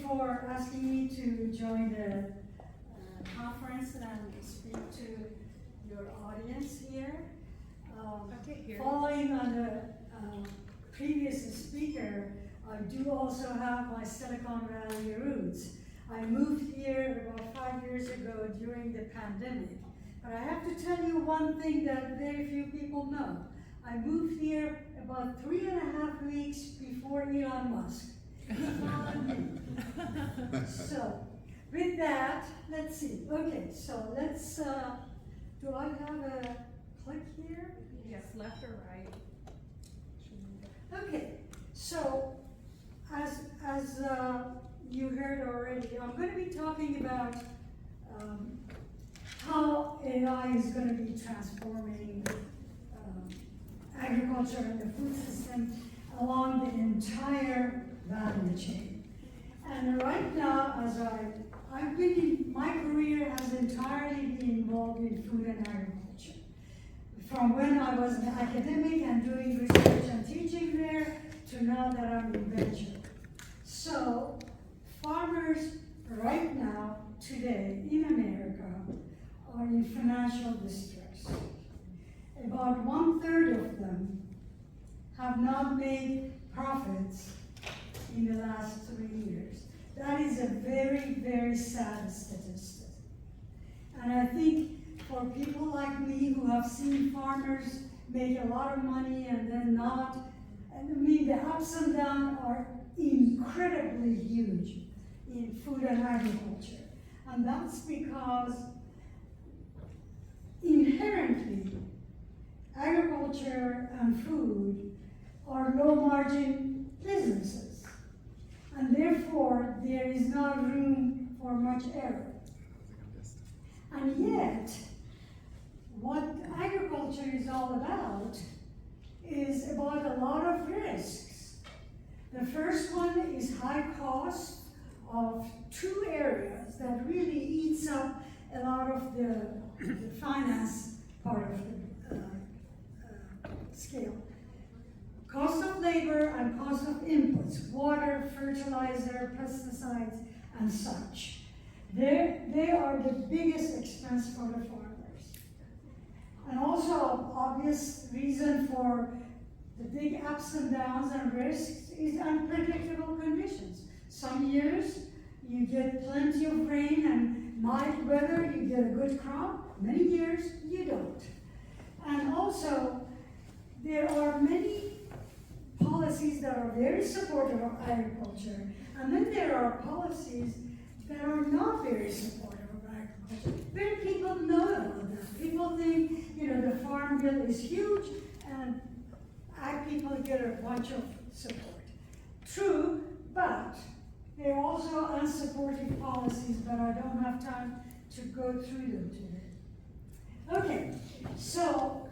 for asking me to join the conference and speak to your audience here. Following on the previous speaker, I do also have my Silicon Valley roots. I moved here about 5 years ago during the pandemic. But I have to tell you one thing that very few people know. I moved here about 3.5 weeks before Elon Musk. So, with that, let's see. Okay, so let's, do I have a click here? Yes, left or right. Okay, so as you heard already, I'm going to be talking about how AI is going to be transforming agriculture and the food system along the entire value chain. And right now, as I've been in, my career has entirely been involved in food and agriculture. From when I was an academic and doing research and teaching there, to now that I'm in venture. So, farmers right now, today, in America, are in financial distress. About 1/3 of them have not made profits in the last 3 years. That is a very, very sad statistic. And I think for people like me who have seen farmers make a lot of money and then not, and I mean the ups and downs are incredibly huge in food and agriculture. And that's because inherently agriculture and food are low margin businesses. And therefore, there is not room for much error. And yet, what agriculture is all about is about a lot of risks. The first one is high cost of two areas that really eats up a lot of the finance part of the scale. Cost of labor and cost of inputs, water, fertilizer, pesticides, and such. They are the biggest expense for the farmers. And also, an obvious reason for the big ups and downs and risks is unpredictable conditions. Some years, you get plenty of rain and mild weather, you get a good crop. Many years, you don't. And also, there are many policies that are very supportive of agriculture, and then there are policies that are not very supportive of agriculture. Very people know about that. People think, the farm bill is huge, and ag people get a bunch of support. True, but there are also unsupportive policies, but I don't have time to go through them today. Okay, so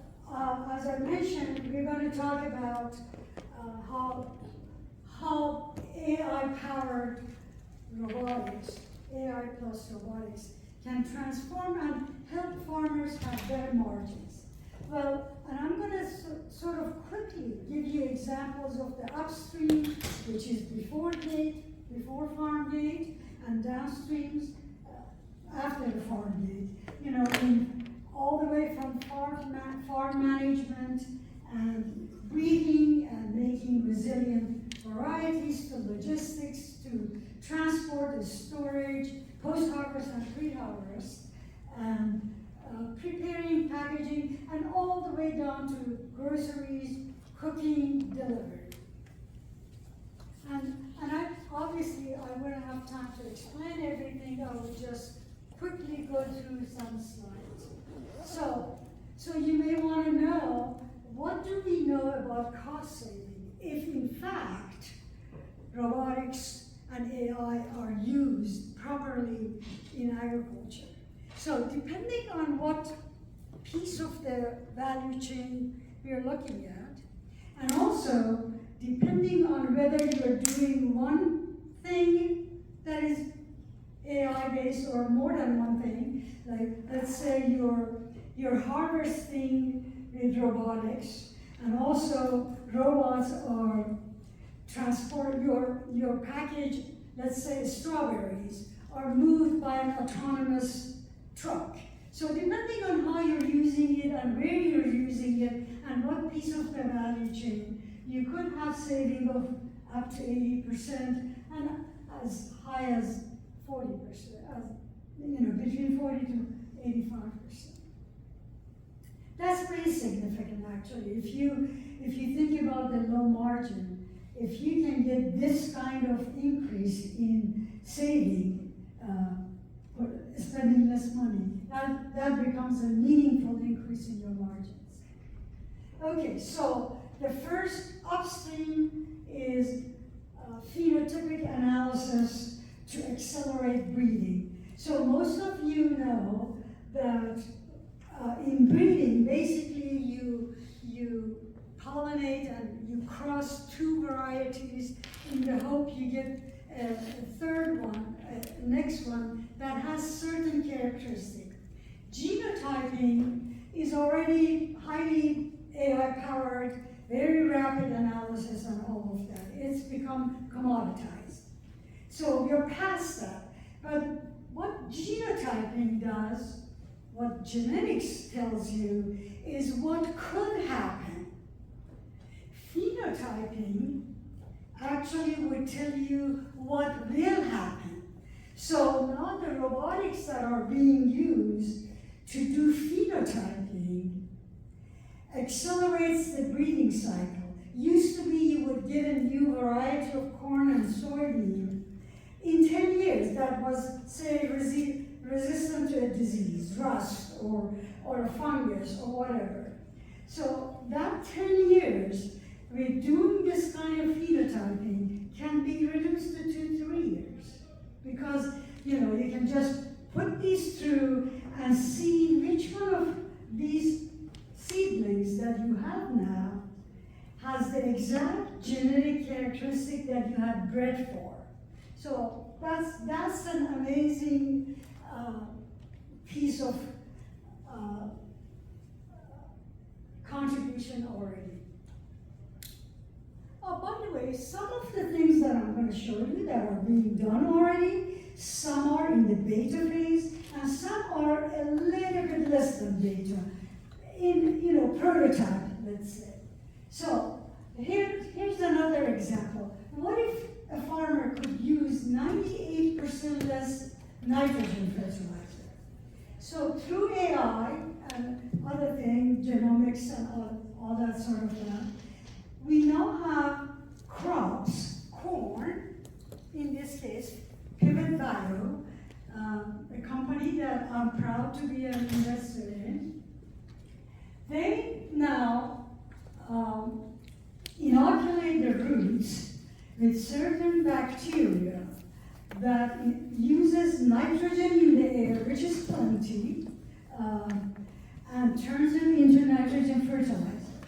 as I mentioned, we're going to talk about how AI-powered robotics, AI plus robotics, can transform and help farmers have better margins. Well, and I'm going to sort of quickly give you examples of the upstream, which is before farm gate, and downstreams after the farm gate. All the way from farm management and breeding and making resilient varieties to logistics to transport and storage, post-harvest and pre-harvest, and preparing, packaging, and all the way down to groceries, cooking, delivery. And obviously I wouldn't have time to explain everything. I will just quickly go through some slides. So you may want to know, what do we know about cost saving if in fact robotics and AI are used properly in agriculture? So depending on what piece of the value chain we are looking at, and also depending on whether you're doing one thing that is AI-based or more than one thing, like let's say you're harvesting with robotics, and also robots are transport your package let's say strawberries, are moved by an autonomous truck. So depending on how you're using it and where you're using it and what piece of the value chain, you could have saving of up to 80% and as high as 40%, between 40 to 85%. That's pretty significant, actually. If you think about the low margin, if you can get this kind of increase in saving, spending less money, that becomes a meaningful increase in your margins. Okay, so the first upstream is phenotypic analysis to accelerate breeding. So most of you know that in breeding, basically you pollinate and you cross two varieties in the hope you get a third one, next one, that has certain characteristics. Genotyping is already highly AI-powered, very rapid analysis and all of that. It's become commoditized. So we're past that. But what genotyping does, what genetics tells you, is what could happen. Phenotyping actually would tell you what will happen. So now the robotics that are being used to do phenotyping accelerates the breeding cycle. Used to be you would get a new variety of corn and soybean in 10 years that was, say, resistant to a disease, rust, or a fungus, or whatever. So that 10 years, with doing this kind of phenotyping, can be reduced to 2-3 years. Because, you can just put these through and see which one of these seedlings that you have now has the exact genetic characteristic that you had bred for. So that's an amazing piece of contribution already. Oh, by the way, some of the things that I'm going to show you that are being done already, some are in the beta phase, and some are a little bit less than beta, in prototype, let's say. So here's another example. What if a farmer could use 98% less nitrogen fertilizer? So through AI and other things, genomics and all that sort of thing, we now have crops, corn, in this case, Pivot Bio, a company that I'm proud to be an investor in. They now inoculate the roots with certain bacteria that uses nitrogen in the air, which is plenty, and turns it into nitrogen fertilizer,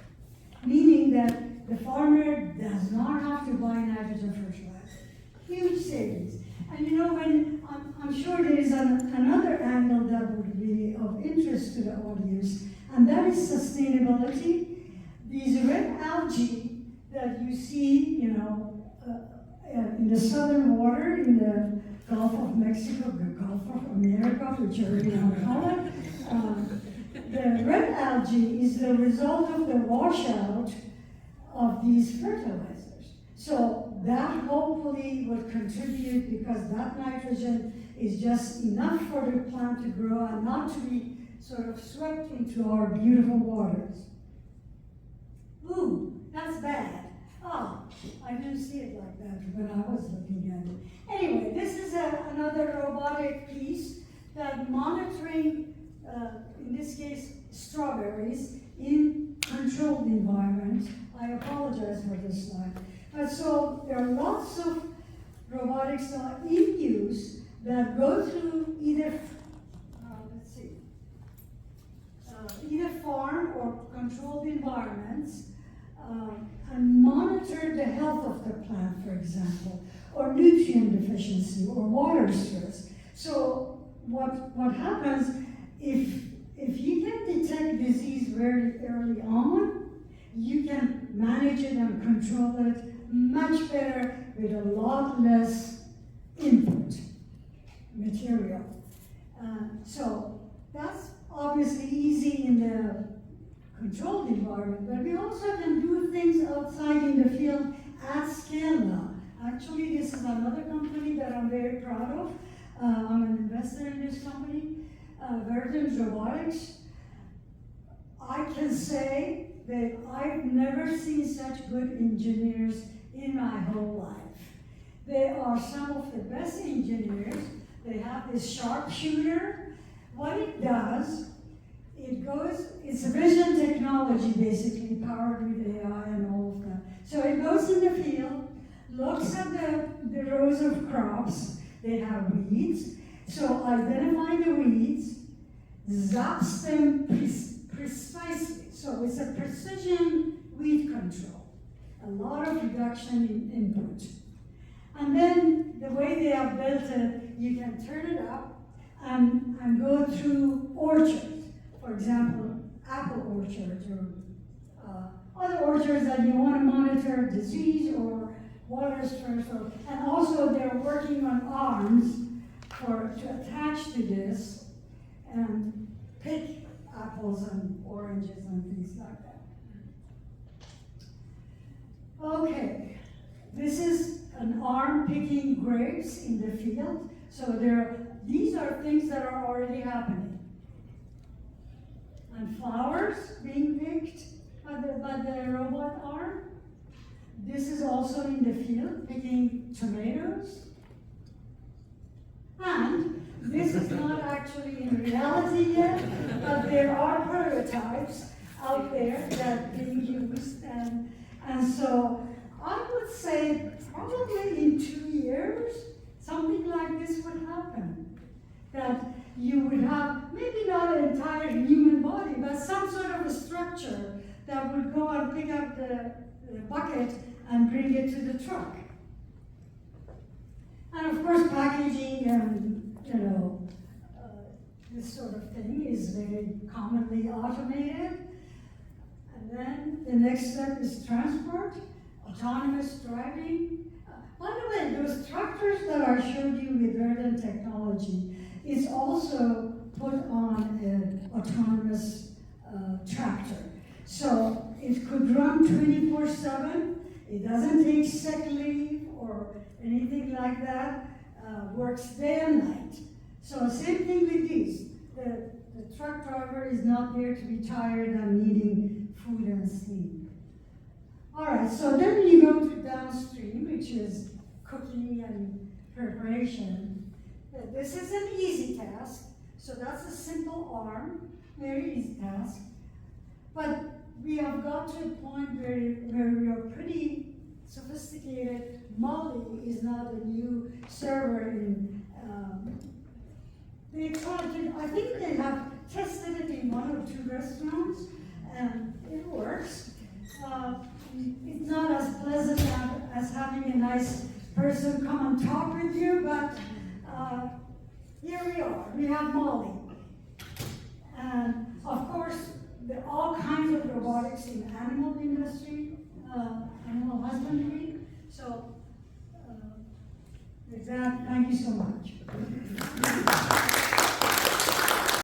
meaning that the farmer does not have to buy nitrogen fertilizer. Huge savings. And when I'm sure there is another angle that would be of interest to the audience, and that is sustainability. These red algae that you see, in the southern water, in the Gulf of Mexico, the Gulf of America, whichever you want to call it, the red algae is the result of the washout of these fertilizers. So that hopefully would contribute, because that nitrogen is just enough for the plant to grow and not to be sort of swept into our beautiful waters. Ooh, that's bad. Oh, I didn't see it like that when I was looking at it. Anyway, this is another robotic piece that monitoring, in this case, strawberries in controlled environments. I apologize for this slide. But so there are lots of robotics in use that go through either, either farm or controlled environments and monitor the health of the plant, for example, or nutrient deficiency or water stress. So what happens if you can detect disease very early on, you can manage it and control it much better with a lot less input material. So that's obviously easy in the controlled environment, but we also can do things outside in the field at scale now. Actually, this is another company that I'm very proud of. I'm an investor in this company, Robotics. I can say that I've never seen such good engineers in my whole life. They are some of the best engineers. They have this sharpshooter. What it does, it's vision technology basically, powered with AI and all of that. So it goes in the field, looks at the rows of crops. They have weeds. So identify the weeds, zaps them precisely. So it's a precision weed control. A lot of reduction in input. And then the way they have built it, you can turn it up and go through orchards. For example, apple orchards or other orchards that you want to monitor disease or water stress. And also they're working on arms to attach to this and pick apples and oranges and things like that. Okay, this is an arm picking grapes in the field. So these are things that are already happening. And flowers being picked by the robot arm. This is also in the field, picking tomatoes. And this is not actually in reality yet, but there are prototypes out there that are being used. And so I would say probably in 2 years, something like this would happen. That you would have maybe not an entire human body, but some sort of a structure that would go and pick up the bucket and bring it to the truck. And of course, packaging and this sort of thing is very commonly automated. And then the next step is transport, autonomous driving. By the way, those tractors that I showed you with Verdant technology is also put on an autonomous tractor. So it could run 24/7. It doesn't take sick leave or anything like that. Works day and night. So same thing with these. The truck driver is not there to be tired and needing food and sleep. All right, so then you go to downstream, which is cooking and preparation. This is an easy task. So that's a simple arm, very easy task. But we have got to a point where we are pretty sophisticated. Mali is not a new server in I think they have tested it in 1 or 2 restaurants, and it works. It's not as pleasant as having a nice person come and talk with you, but here we are. We have Mali. And of course, there are all kinds of robotics in the animal industry, animal husbandry. So, with that, thank you so much.